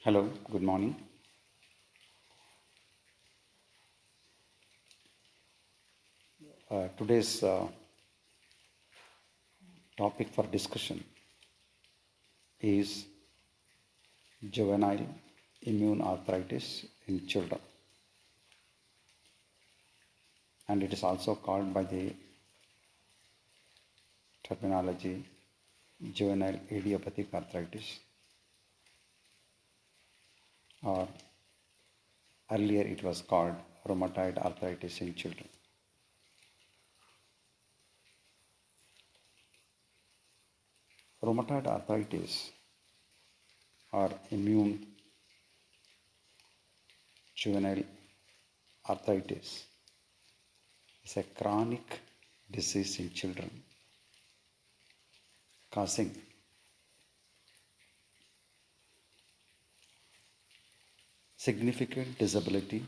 Hello, good morning. Today's topic for discussion is juvenile immune arthritis in children, and it is also called by the terminology juvenile idiopathic arthritis, or earlier it was called rheumatoid arthritis in children. Rheumatoid arthritis or immune juvenile arthritis is a chronic disease in children causing significant disability,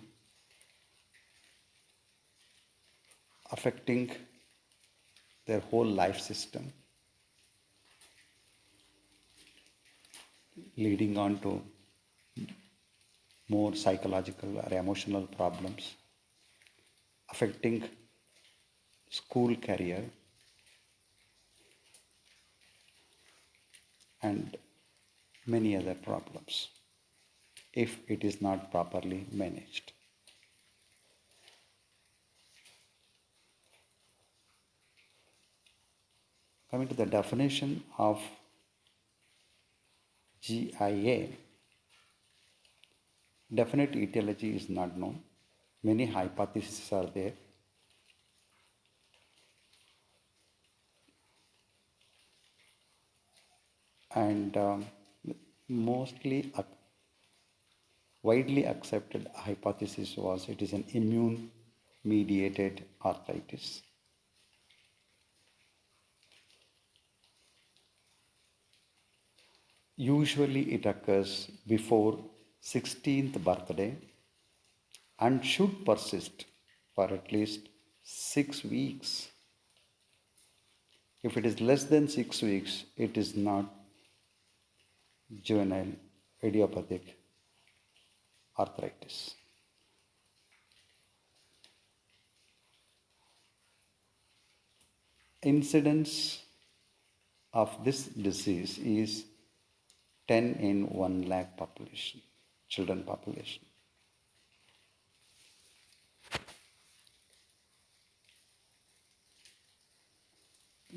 affecting their whole life system, leading on to more psychological or emotional problems, affecting school career, and many other problems if it is not properly managed. Coming to the definition of GIA, definite etiology is not known. Many hypotheses are there. And mostly widely accepted hypothesis was it is an immune mediated arthritis. Usually it occurs before 16th birthday and should persist for at least 6 weeks. If it is less than 6 weeks, it is not juvenile idiopathic arthritis. Incidence of this disease is 10 in 1 lakh population, children population.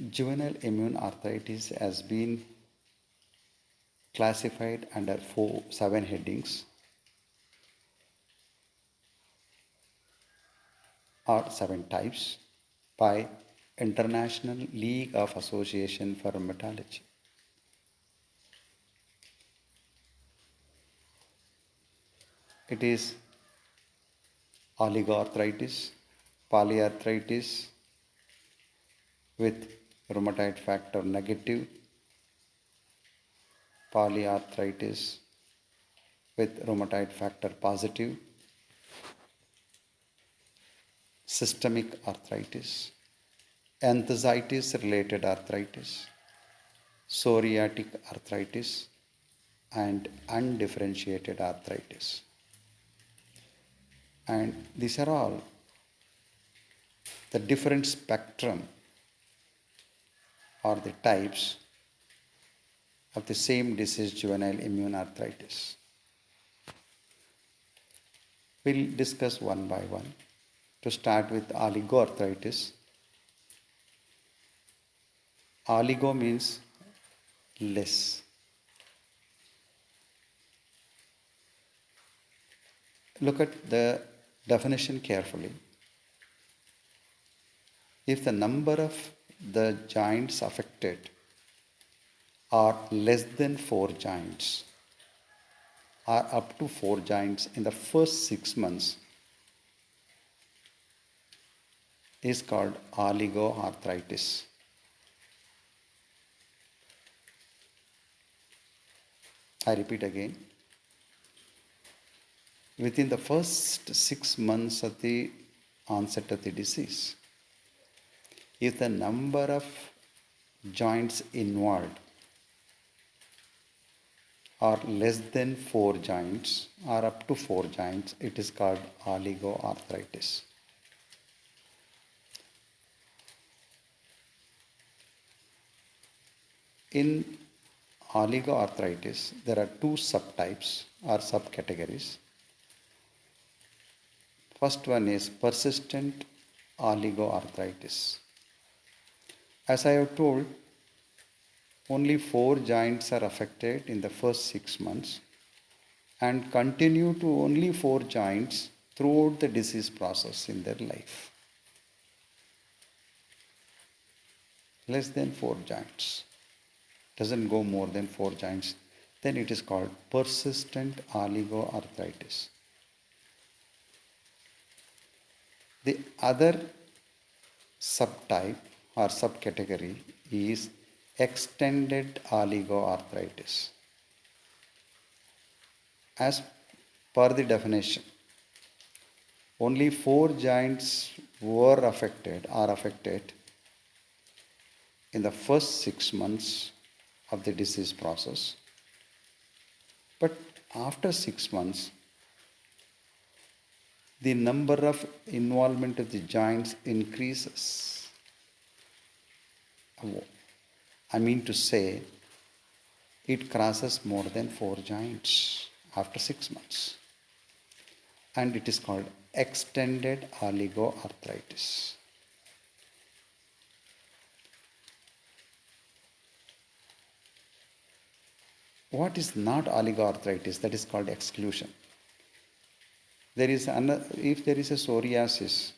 Juvenile immune arthritis has been classified under 7 headings or 7 types by International League of Association for Rheumatology. It is oligoarthritis, polyarthritis with rheumatoid factor negative, polyarthritis with rheumatoid factor positive, systemic arthritis, enthesitis related arthritis, psoriatic arthritis, and undifferentiated arthritis. And these are all the different spectrum or the types of the same disease, juvenile immune arthritis. We'll discuss one by one. To start with oligoarthritis. Oligo means less. Look at the definition carefully. If the number of the joints affected are less than 4 joints or up to 4 joints in the first 6 months is called oligoarthritis. I repeat again. Within the first 6 months of the onset of the disease, if the number of joints involved or less than 4 joints or up to 4 joints, it is called oligoarthritis. In oligoarthritis, there are two subtypes or subcategories. First one is persistent oligoarthritis. As I have told, only 4 joints are affected in the first 6 months and continue to only 4 joints throughout the disease process in their life. Less than 4 joints, doesn't go more than 4 joints, then it is called persistent oligoarthritis. The other subtype or subcategory is extended oligoarthritis. As per the definition, only 4 joints were affected or affected in the first 6 months of the disease process. But after 6 months, the number of involvement of the joints increases. I mean to say, it crosses more than 4 joints after 6 months. And it is called extended oligoarthritis. What is not oligoarthritis? That is called exclusion. There is if there is a psoriasis,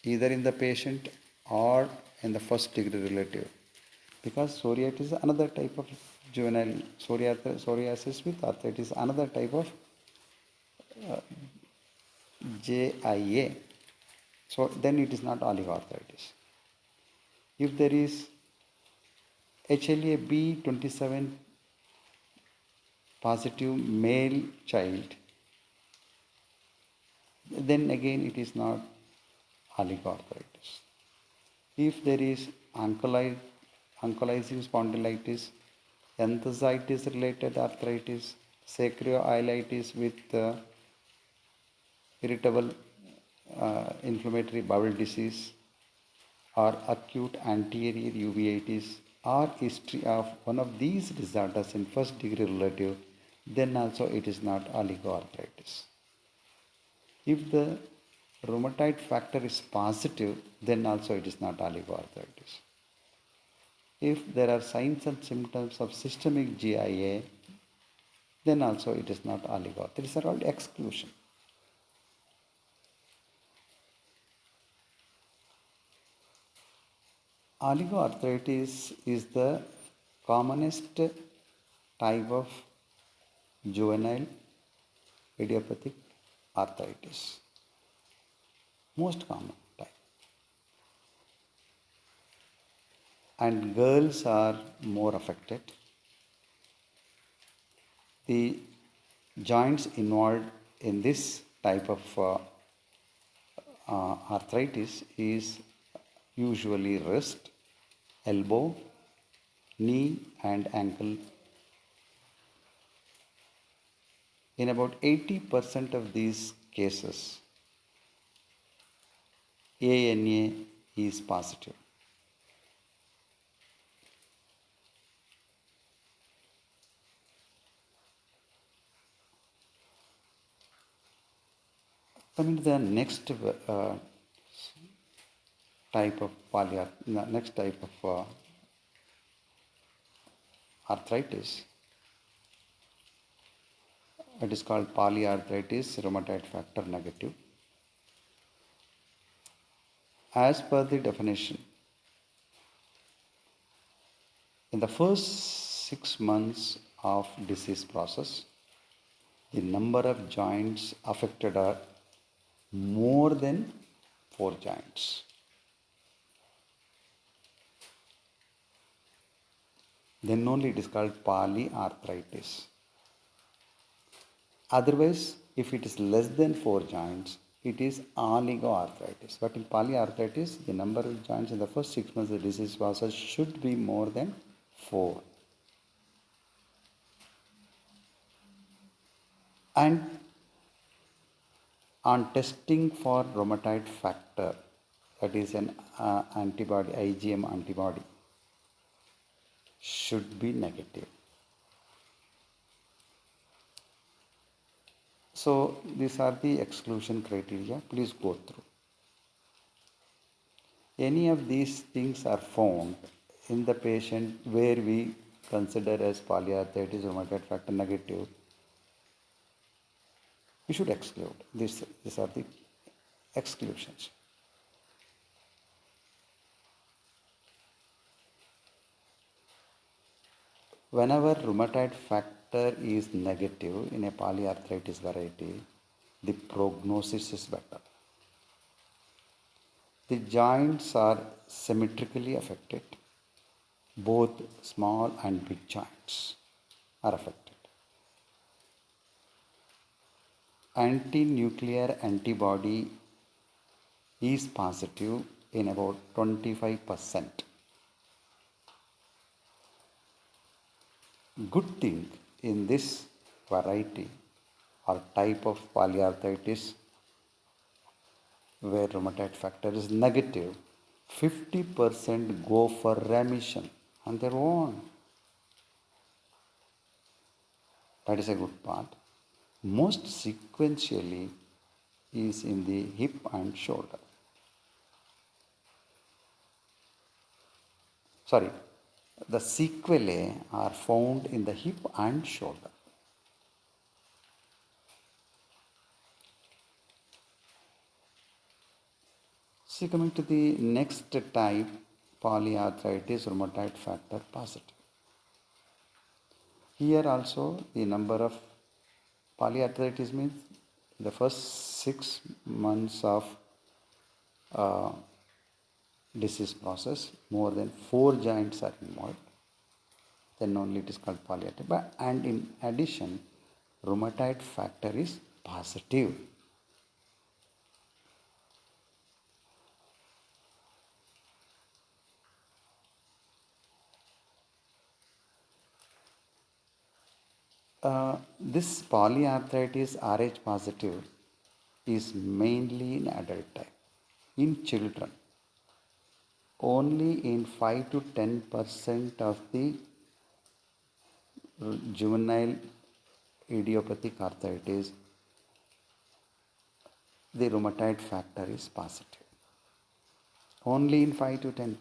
either in the patient or in the first degree relative, because psoriasis is another type of juvenile psoriasis with arthritis, another type of JIA. So then it is not oligoarthritis. If there is HLA-B27 positive male child, then again it is not oligoarthritis. If there is ankylosing spondylitis, enthesitis related arthritis, sacroiliitis with irritable inflammatory bowel disease, or acute anterior uveitis, or history of one of these disorders in first degree relative, then also it is not oligoarthritis. If the rheumatoid factor is positive, then also it is not oligoarthritis. If there are signs and symptoms of systemic GIA, then also it is not oligoarthritis. These are called exclusion. Oligoarthritis is the commonest type of juvenile idiopathic arthritis. Most common type. And girls are more affected. The joints involved in this type of arthritis is usually wrist, elbow, knee and ankle. In about 80% of these cases, ANA is positive. Coming to the next type of arthritis, it is called polyarthritis rheumatoid factor negative. As per the definition, in the first 6 months of disease process, the number of joints affected are more than 4 joints. Then only it is called polyarthritis. Otherwise, if it is less than 4 joints, it is oligoarthritis. But in polyarthritis, the number of joints in the first 6 months of the disease process should be more than 4. And on testing for rheumatoid factor, that is an antibody, IgM antibody, should be negative. So these are the exclusion criteria. Please go through. Any of these things are found in the patient where we consider as polyarthritis rheumatoid factor negative, we should exclude. These are the exclusions. Whenever rheumatoid factor is negative in a polyarthritis variety, the prognosis is better. The joints are symmetrically affected. Both small and big joints are affected. Anti-nuclear antibody is positive in about 25%. Good thing in this variety or type of polyarthritis where rheumatoid factor is negative, 50% go for remission on their own. That is a good part. Most sequentially is in the hip and shoulder. Sorry, the sequelae are found in the hip and shoulder. See, coming to the next type, polyarthritis rheumatoid factor positive. Here also the number of polyarthritis means the first 6 months of disease process, more than 4 joints are involved, then only it is called polyarthritis. And in addition, rheumatoid factor is positive. This polyarthritis Rh positive is mainly in adult type. In children, only in 5 to 10% of the juvenile idiopathic arthritis, the rheumatoid factor is positive. Only in 5 to 10%.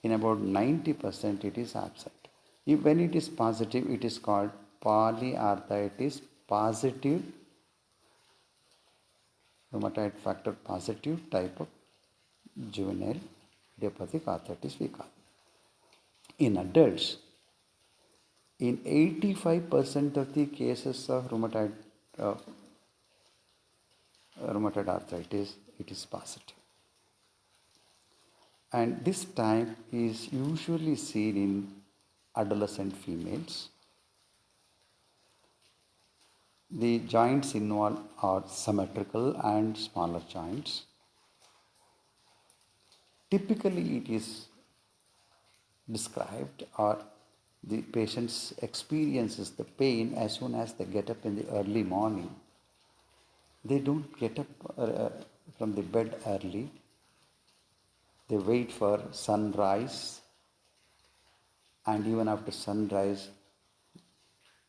In about 90% it is absent. When it is positive, it is called polyarthritis positive, rheumatoid factor positive type of juvenile idiopathic arthritis we call. In adults, in 85% of the cases of rheumatoid arthritis, it is positive. And this type is usually seen in adolescent females. The joints involved are symmetrical and smaller joints. Typically, it is described or the patient experiences the pain as soon as they get up in the early morning. They don't get up from the bed early. They wait for sunrise, and even after sunrise,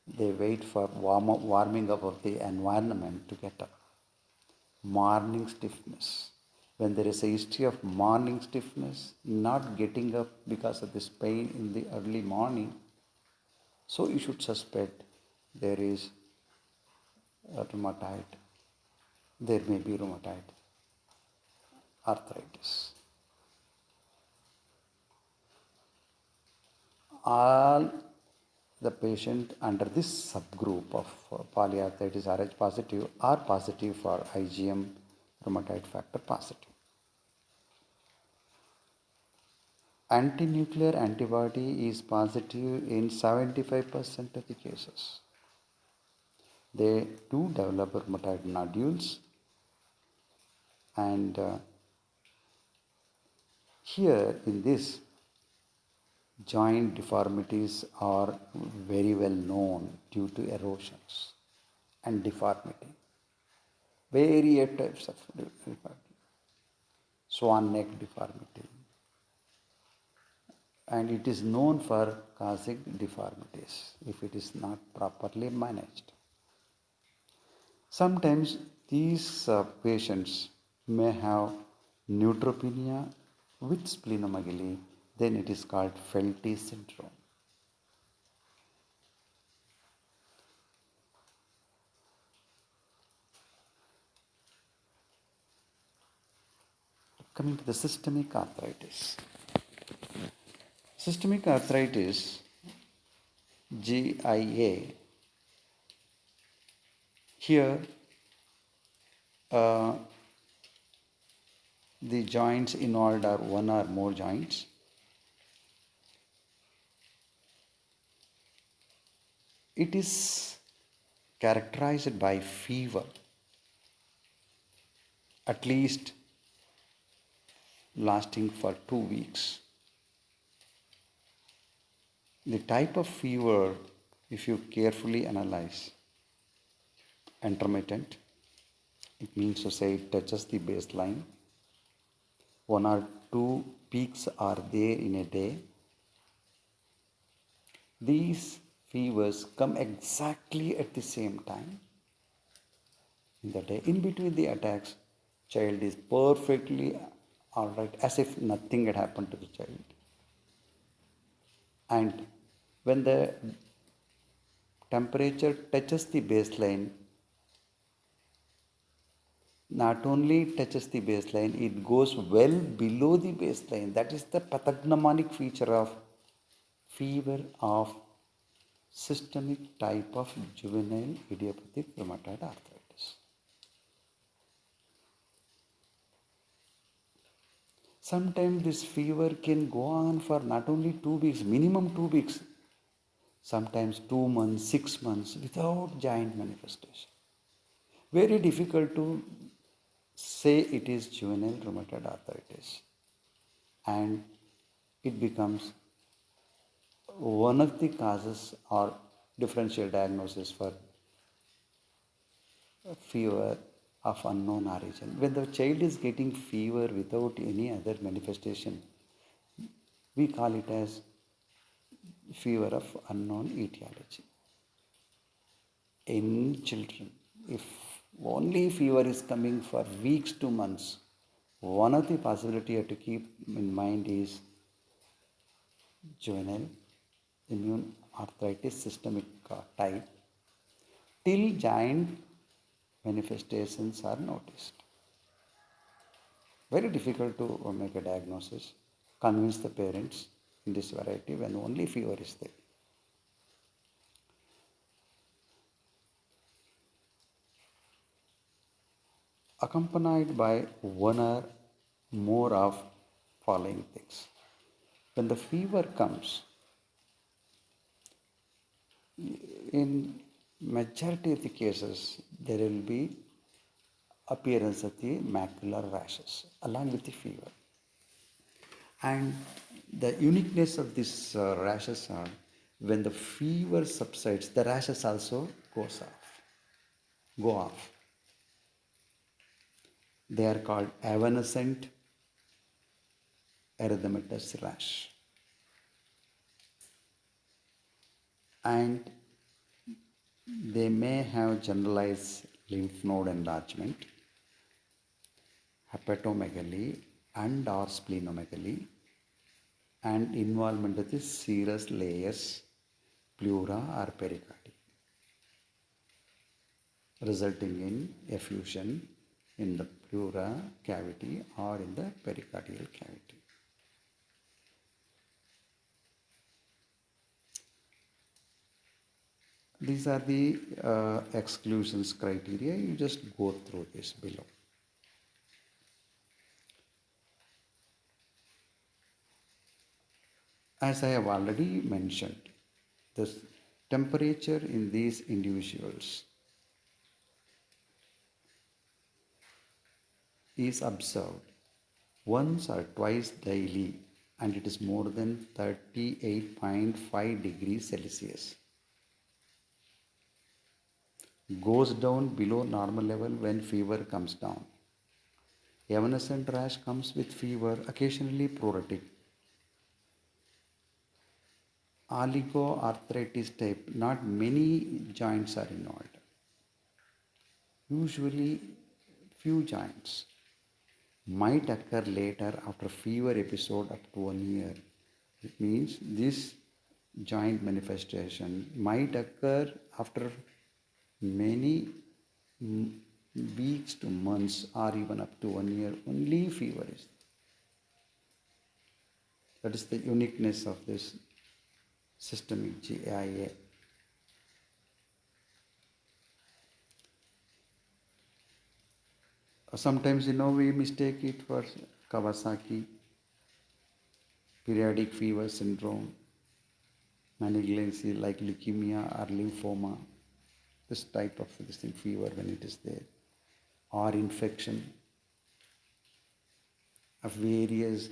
they wait for warming up of the environment to get up. Morning stiffness. When there is a history of morning stiffness, not getting up because of this pain in the early morning, so you should suspect there is a rheumatoid. There may be rheumatoid arthritis. All the patient under this subgroup of polyarthritis Rh positive are positive for IgM rheumatoid factor positive. Anti-nuclear antibody is positive in 75% of the cases. They do develop rheumatoid nodules, and here in this Joint deformities are very well known due to erosions and deformity. Various types of deformity. Swan neck deformity. And it is known for causing deformities if it is not properly managed. Sometimes these patients may have neutropenia with splenomegaly, then it is called Felty syndrome. Coming to the systemic arthritis. Systemic arthritis, GIA, here uh, the joints involved are one or more joints. It is characterized by fever, at least lasting for 2 weeks. The type of fever, if you carefully analyze, intermittent, it means to say it touches the baseline. One or two peaks are there in a day. These fevers come exactly at the same time in the day. In between the attacks, child is perfectly all right, as if nothing had happened to the child. And when the temperature touches the baseline, not only touches the baseline, it goes well below the baseline. That is the pathognomonic feature of fever of systemic type of juvenile idiopathic rheumatoid arthritis. Sometimes this fever can go on for not only 2 weeks, minimum 2 weeks, sometimes 2 months, 6 months without joint manifestation. Very difficult to say it is juvenile rheumatoid arthritis, and it becomes one of the causes or differential diagnosis for fever of unknown origin. When the child is getting fever without any other manifestation, we call it as fever of unknown etiology. In children, if only fever is coming for weeks to months, one of the possibility you have to keep in mind is juvenile immune arthritis systemic type till giant manifestations are noticed. Very difficult to make a diagnosis, convince the parents in this variety when only fever is there. Accompanied by one or more of following things. When the fever comes, in majority of the cases, there will be appearance of the macular rashes along with the fever. And the uniqueness of these rashes are when the fever subsides, the rashes also go off. They are called evanescent erythematous rash. And they may have generalized lymph node enlargement, hepatomegaly and or splenomegaly, and involvement of the serous layers, pleura or pericardium, resulting in effusion in the pleura cavity or in the pericardial cavity. These are the exclusions criteria. You just go through this below. As I have already mentioned, the temperature in these individuals is observed once or twice daily and it is more than 38.5 degrees Celsius. Goes down below normal level when fever comes down. Evanescent rash comes with fever, occasionally pruritic. Oligoarthritis type, not many joints are involved. Usually few joints. Might occur later after fever episode up to 1 year. It means this joint manifestation might occur after many weeks to months or even up to 1 year. Only fever is. That is the uniqueness of this systemic GIA. Sometimes we mistake it for Kawasaki, periodic fever syndrome, malignancy like leukemia or lymphoma, this type of this thing, fever when it is there, or infection of various.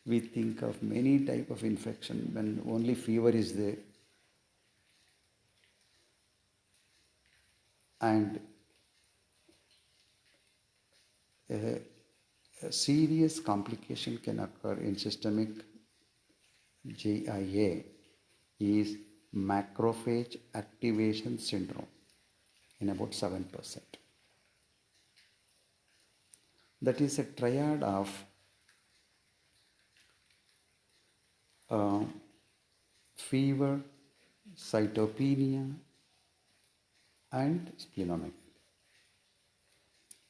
We think of many type of infection when only fever is there, and a serious complication can occur in systemic GIA is macrophage activation syndrome in about 7%. That is a triad of fever, cytopenia, and splenomegaly.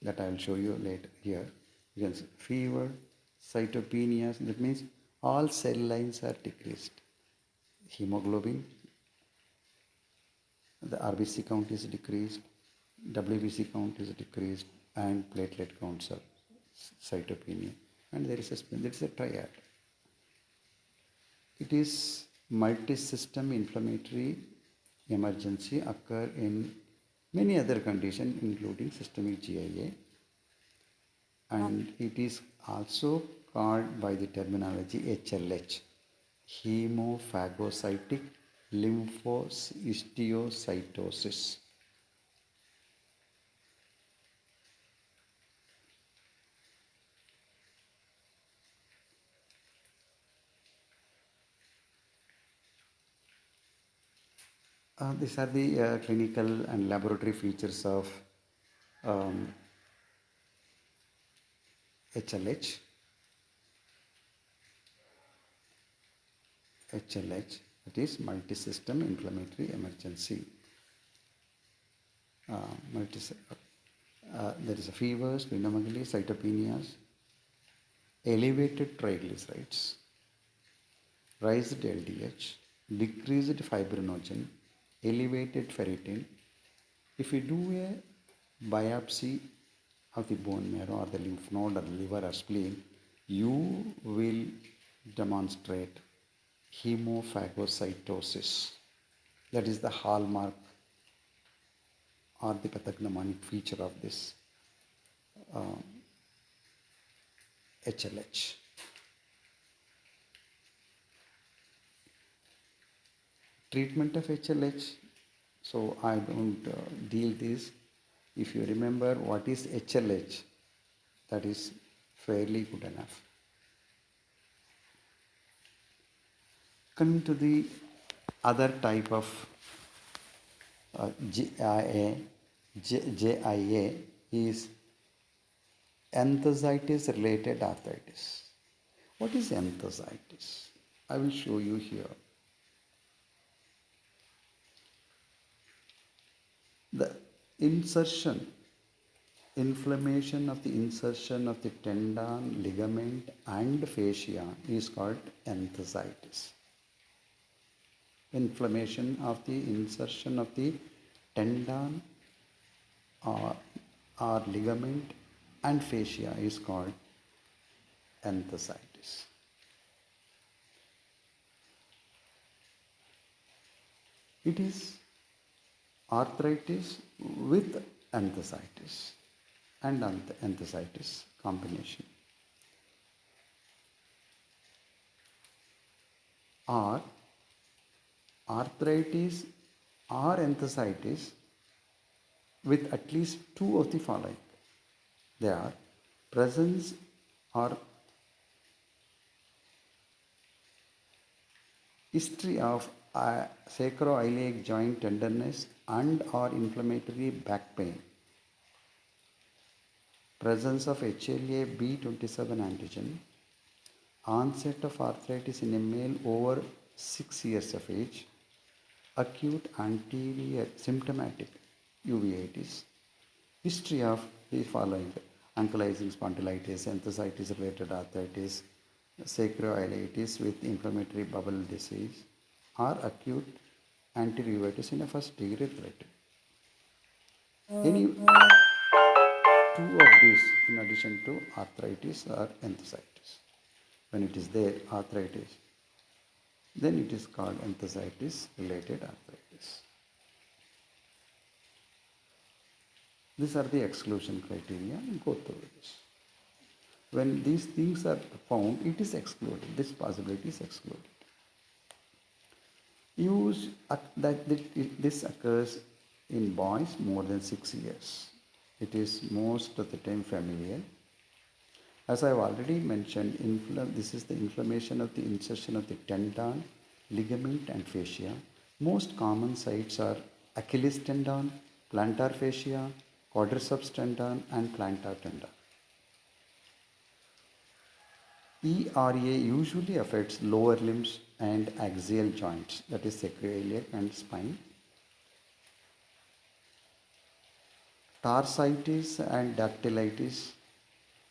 That I will show you later here. You can see fever, cytopenia, that means all cell lines are decreased. Hemoglobin, the RBC count is decreased, WBC count is decreased, and platelet counts are cytopenia. And there is a triad. It is multi-system inflammatory emergency occur in many other conditions including systemic GIA, and it is also called by the terminology HLH, hemophagocytic lymphohistiocytosis. These are the clinical and laboratory features of HLH. HLH, that is multi-system inflammatory emergency. There is a fever, splenomegaly, cytopenias, elevated triglycerides, raised LDH, decreased fibrinogen, elevated ferritin. If you do a biopsy of the bone marrow or the lymph node or the liver or spleen, you will demonstrate hemophagocytosis. That is the hallmark or the pathognomonic feature of this HLH. Treatment of HLH, so I don't deal this. If you remember what is HLH, that is fairly good enough. Coming to the other type of GIA is enthesitis related arthritis. What is enthesitis? I will show you here. The inflammation of the insertion of the tendon, ligament, and fascia is called enthesitis. Inflammation of the insertion of the tendon or ligament and fascia is called enthesitis. It is arthritis with enthesitis and enthesitis combination. are arthritis or enthesitis with at least two of the following. They are presence or history of sacroiliac joint tenderness and or inflammatory back pain, presence of HLA B27 antigen, onset of arthritis in a male over 6 years of age, acute anterior symptomatic uveitis, history of the following: ankylosing spondylitis, enthesitis related arthritis, sacroiliitis with inflammatory bowel disease, or acute anterior uveitis in a first degree related. Any two of these in addition to arthritis or enthesitis. When it is there, arthritis, then it is called enthesitis related arthritis. These are the exclusion criteria. Go through this. When these things are found, it is excluded. This possibility is excluded. This occurs in boys more than 6 years. It is most of the time familial. As I have already mentioned, this is the inflammation of the insertion of the tendon, ligament and fascia. Most common sites are Achilles tendon, plantar fascia, quadriceps tendon and plantar tendon. ERA usually affects lower limbs and axial joints, that is sacroiliac and spine. Tarsitis and dactylitis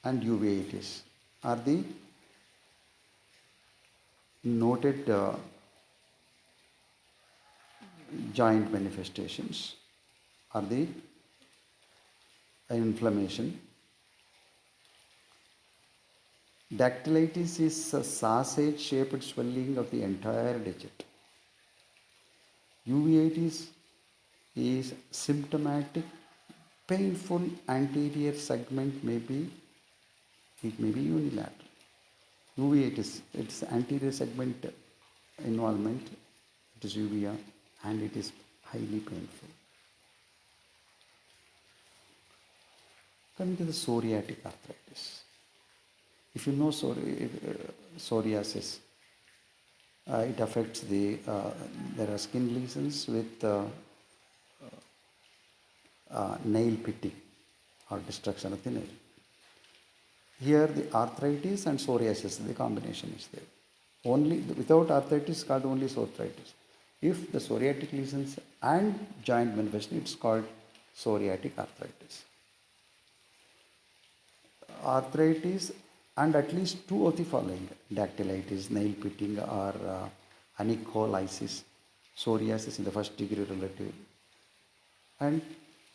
and uveitis are the noted joint manifestations, are the inflammation. Dactylitis is a sausage-shaped swelling of the entire digit. Uveitis is symptomatic, painful anterior segment it may be unilateral. Uveitis, it's anterior segment involvement, it is uvea and it is highly painful. Coming to the psoriatic arthritis. If you know psoriasis, it affects there are skin lesions with nail pitting or destruction of the nail. Here the arthritis and psoriasis, the combination is there. Without arthritis, called only psoriasis. If the psoriatic lesions and joint manifestation, it's called psoriatic arthritis. Arthritis and at least two of the following: dactylitis, nail pitting or onycholysis, psoriasis in the first degree relative, and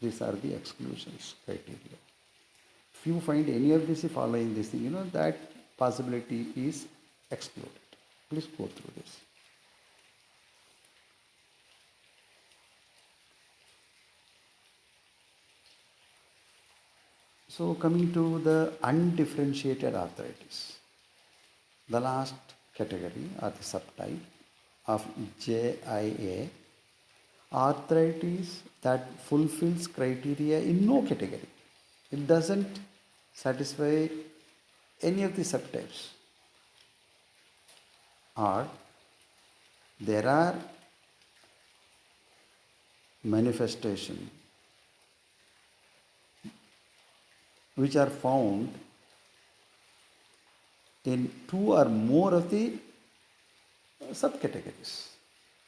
these are the exclusions criteria. If you find any of this following this thing, that possibility is excluded. Please go through this. So coming to the undifferentiated arthritis, the last category or the subtype of JIA, arthritis that fulfills criteria in no category. It doesn't satisfy any of the subtypes, or there are manifestations which are found in two or more of the subcategories.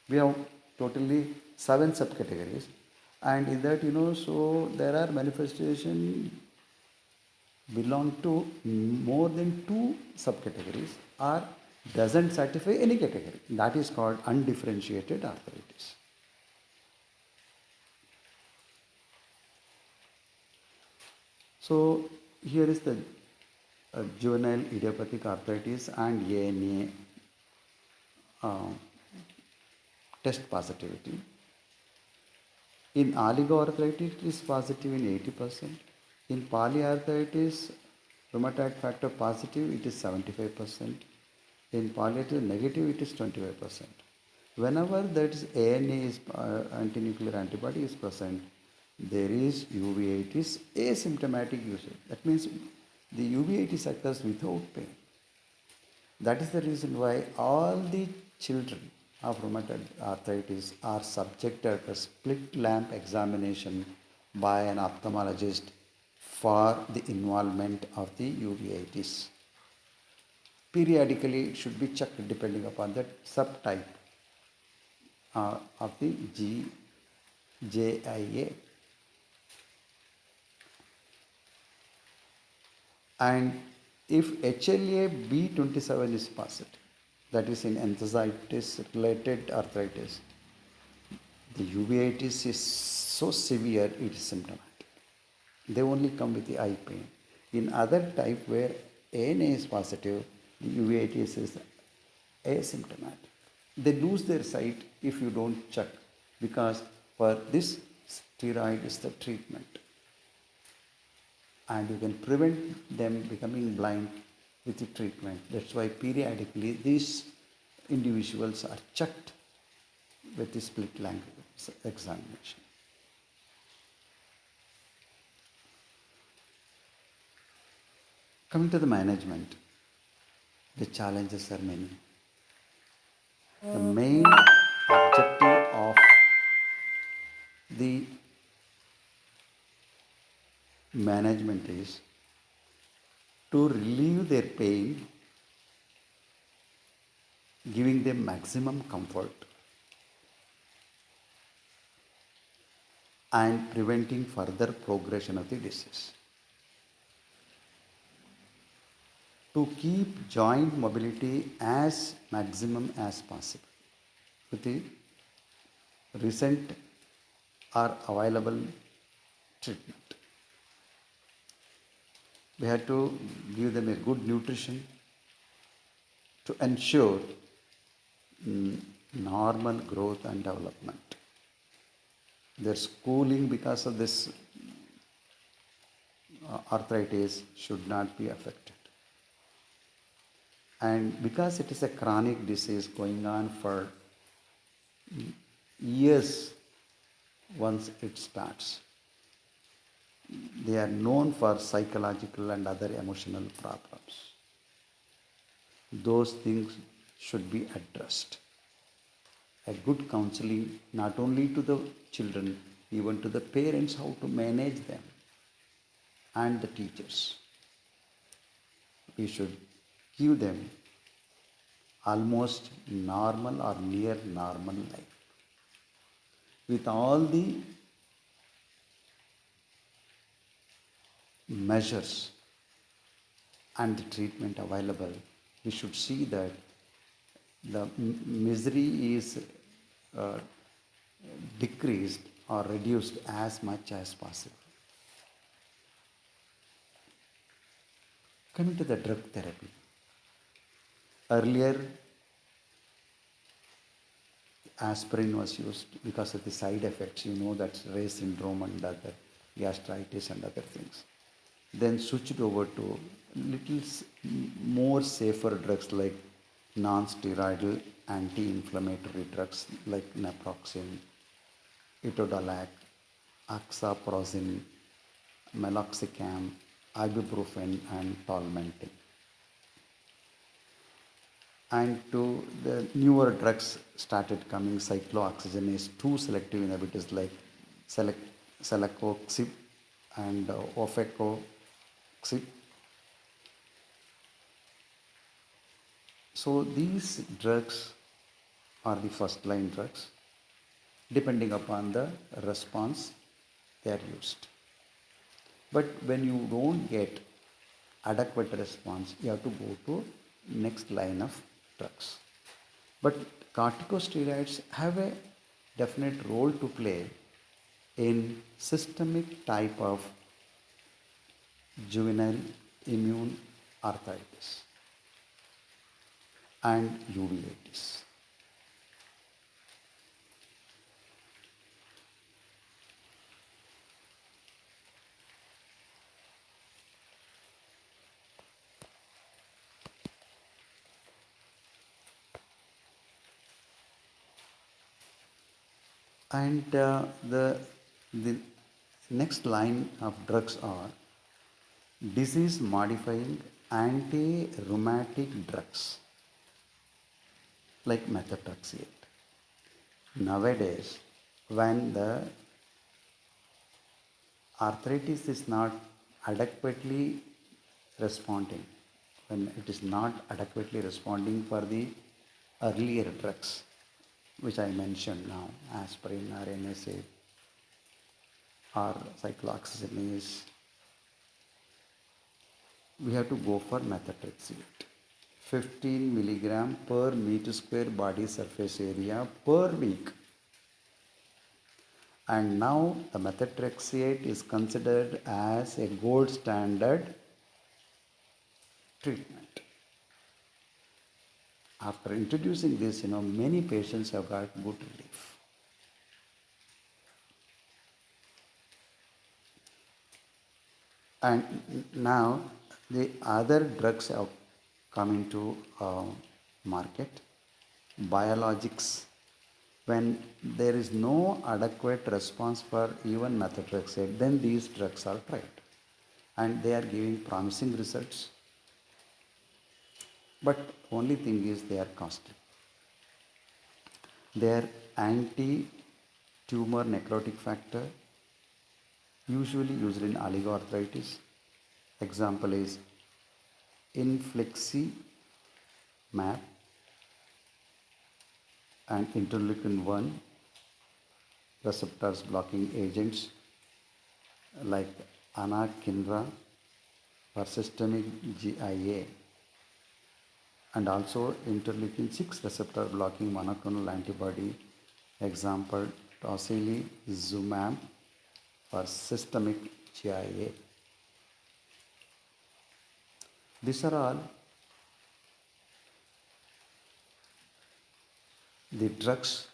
We have totally 7 subcategories, and in that, so there are manifestations belong to more than 2 subcategories or doesn't satisfy any category. That is called undifferentiated arthritis. So here is the juvenile idiopathic arthritis and ANA test positivity. In oligoarthritis, it is positive in 80%. In polyarthritis, rheumatoid factor positive, it is 75%. In palliative negative, it is 25%. Whenever that is ANA is anti-nuclear antibody is present, there is uveitis asymptomatic usage. That means the uveitis occurs without pain. That is the reason why all the children of rheumatoid arthritis are subjected to split lamp examination by an ophthalmologist for the involvement of the uveitis. Periodically, it should be checked depending upon the subtype of the GJIA. And if HLA B27 is positive, that is in enthesitis related arthritis, the uveitis is so severe it is symptomatic. They only come with the eye pain. In other type where ANA is positive, the uveitis is asymptomatic. They lose their sight if you don't check, because for this steroid is the treatment. And you can prevent them becoming blind with the treatment. That's why periodically these individuals are checked with the split lamp examination. Coming to the management, the challenges are many. The main objective of the management is to relieve their pain, giving them maximum comfort and preventing further progression of the disease. To keep joint mobility as maximum as possible with the recent or available treatment. We had to give them a good nutrition to ensure normal growth and development. Their schooling because of this arthritis should not be affected. And because it is a chronic disease going on for years once it starts, they are known for psychological and other emotional problems. Those things should be addressed. A good counseling not only to the children, even to the parents, how to manage them, and the teachers. We should give them almost normal or near normal life. With all the measures and the treatment available, we should see that the misery is decreased or reduced as much as possible. Coming to the drug therapy. Earlier, aspirin was used because of the side effects, that's Ray's syndrome and other gastritis and other things. Then switched over to little more safer drugs like non-steroidal anti-inflammatory drugs like naproxen, etodolac, oxaprozin, meloxicam, ibuprofen and tolmentin. And to the newer drugs started coming, cyclooxygenase 2 selective inhibitors like celecoxib and ofecoxib. So these drugs are the first line drugs. Depending upon the response, they are used. But when you don't get adequate response, you have to go to next line of drugs. But corticosteroids have a definite role to play in systemic type of juvenile immune arthritis and uveitis. And the next line of drugs are disease modifying anti rheumatic drugs like methotrexate. Nowadays, when the arthritis is not adequately responding, when it is not adequately responding for the earlier drugs, which I mentioned now, aspirin or NSA or cyclooxygenase, we have to go for methotrexate. 15 milligram per meter square body surface area per week. And now the methotrexate is considered as a gold standard treatment. After introducing this, many patients have got good relief. And now the other drugs have come into market, biologics. When there is no adequate response for even methotrexate, then these drugs are tried, and they are giving promising results. But only thing is they are costly. They are anti-tumor necrotic factor, usually used in oligoarthritis. Example is infliximab and interleukin 1 receptors blocking agents like anakinra for systemic GIA, and also interleukin 6 receptor blocking monoclonal antibody, example tocilizumab for systemic GIA. These are all the drugs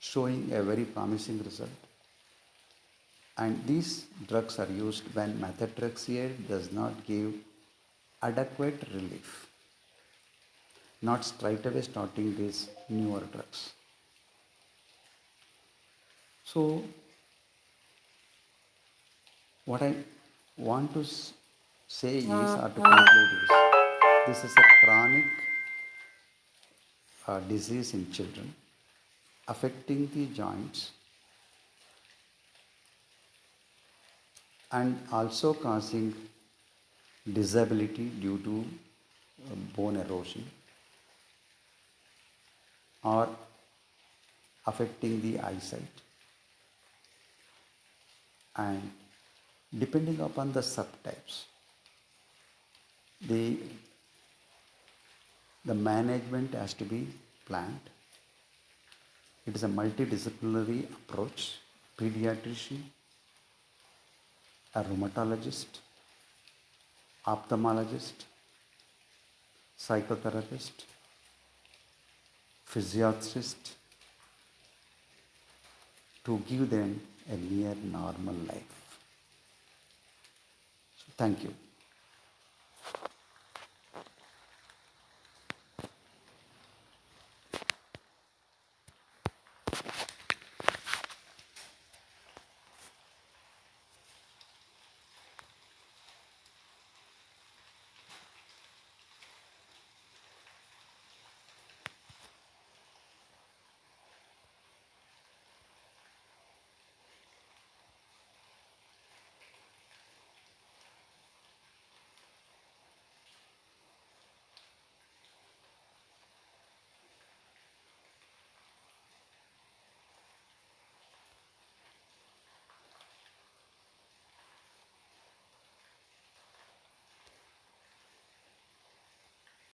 showing a very promising result. And these drugs are used when methotrexate does not give adequate relief, not straight away starting these newer drugs. So, what I want to say is, or to conclude is, this is a chronic disease in children affecting the joints and also causing disability due to bone erosion or affecting the eyesight. And depending upon the subtypes, the management has to be planned. It is a multidisciplinary approach. Pediatrician, a rheumatologist, ophthalmologist, psychotherapist, physiologist, to give them a near normal life. So thank you.